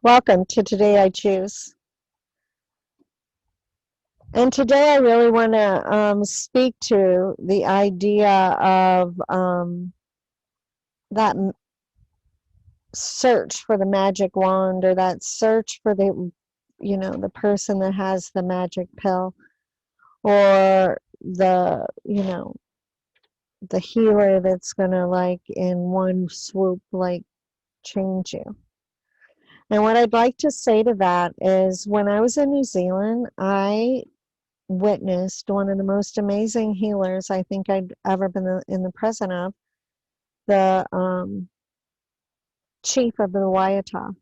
Welcome to Today I Choose. And today I really want to speak to the idea of that search for the magic wand, or that search for the person that has the magic pill, or the healer that's going to, like, in one swoop, like, change you. And what I'd like to say to that is, when I was in New Zealand, I witnessed one of the most amazing healers I think I'd ever been in the presence of, the chief of the Waiata.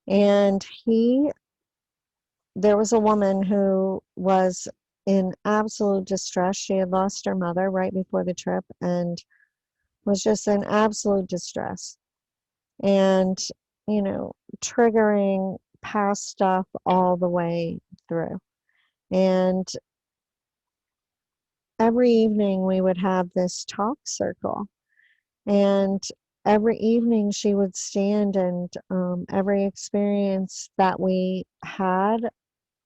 And there was a woman who was in absolute distress. She had lost her mother right before the trip and was just in absolute distress. And, triggering past stuff all the way through. And every evening we would have this talk circle, and every evening she would stand, and every experience that we had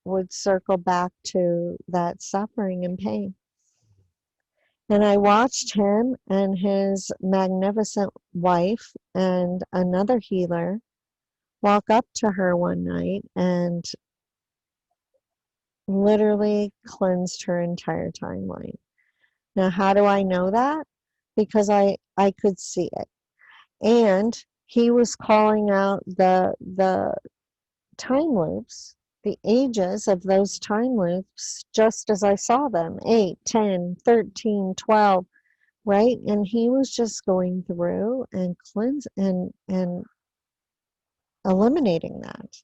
would circle back to that suffering and pain. And I watched him and his magnificent wife and another healer walk up to her one night and literally cleansed her entire timeline. Now, how do I know that? Because I could see it. And he was calling out the time loops, the ages of those time loops, just as I saw them, 8, 10, 13, 12, right? And he was just going through and and eliminating that.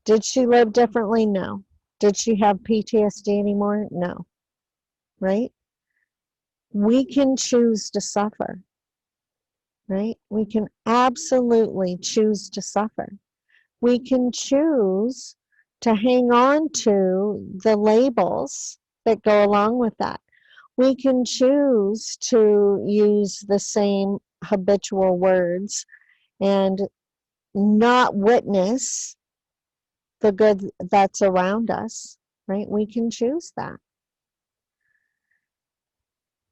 Did she live differently? No. Did she have PTSD anymore? No. Right? We can choose to suffer. Right? We can absolutely choose to suffer. We can choose to hang on to the labels that go along with that. We can choose to use the same habitual words and not witness the good that's around us, right? We can choose that.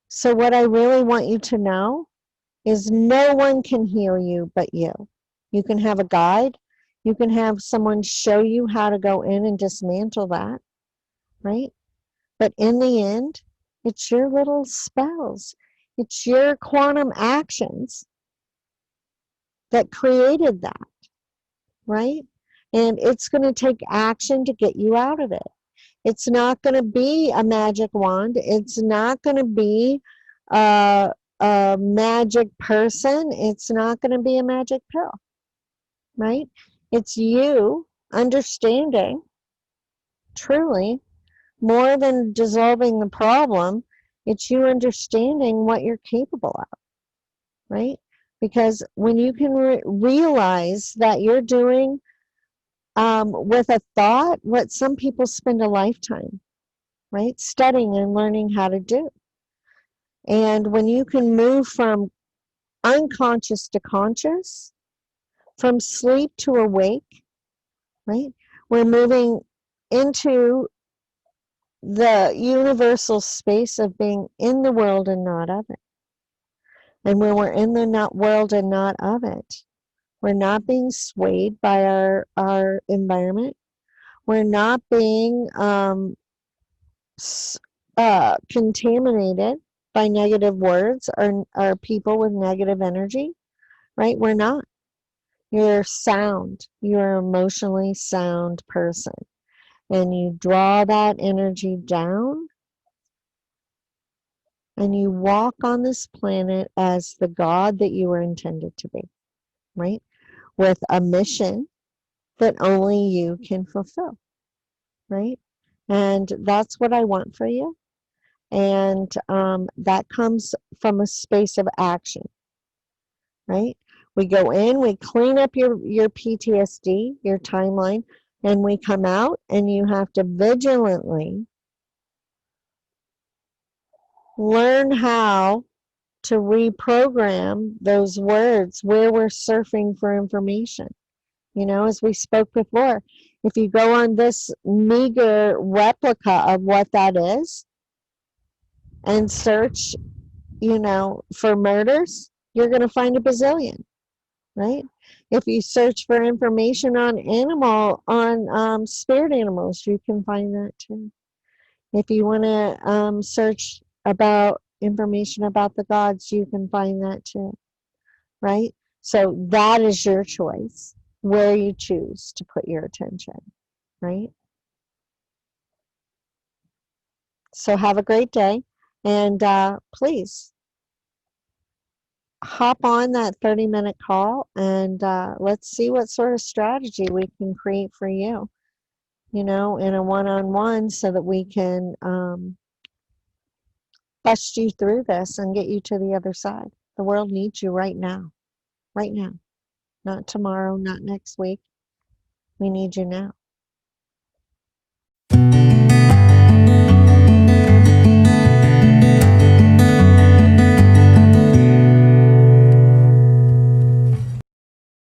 So what I really want you to know is no one can heal you but you. You can have a guide. You can have someone show you how to go in and dismantle that, right? But in the end, it's your little spells. It's your quantum actions that created that, right? And it's going to take action to get you out of it. It's not going to be a magic wand. It's not going to be a magic person. It's not going to be a magic pill, right? It's you understanding, truly, more than dissolving the problem. It's you understanding what you're capable of, right? Because when you can realize that you're doing with a thought what some people spend a lifetime, right, studying and learning how to do. And when you can move from unconscious to conscious, from sleep to awake, right, we're moving into the universal space of being in the world and not of it. And when we're in the world and not of it, we're not being swayed by our environment. We're not being contaminated by negative words or people with negative energy, right? We're not. You're sound. You're an emotionally sound person. And you draw that energy down, and you walk on this planet as the God that you were intended to be, right? With a mission that only you can fulfill, right? And that's what I want for you. And that comes from a space of action, right? We go in, we clean up your PTSD, your timeline, and we come out, and you have to vigilantly learn how to reprogram those words where we're surfing for information. You know, as we spoke before, if you go on this meager replica of what that is and search, you know, for murders, you're going to find a bazillion, right? If you search for information on spirit animals, you can find that too. If you want to search about information about the gods, you can find that too, right? So that is your choice, where you choose to put your attention, right? So have a great day, and please hop on that 30-minute call, and let's see what sort of strategy we can create for you, you know, in a one-on-one, so that we can bust you through this and get you to the other side. The world needs you right now, not tomorrow, not next week. We need you now.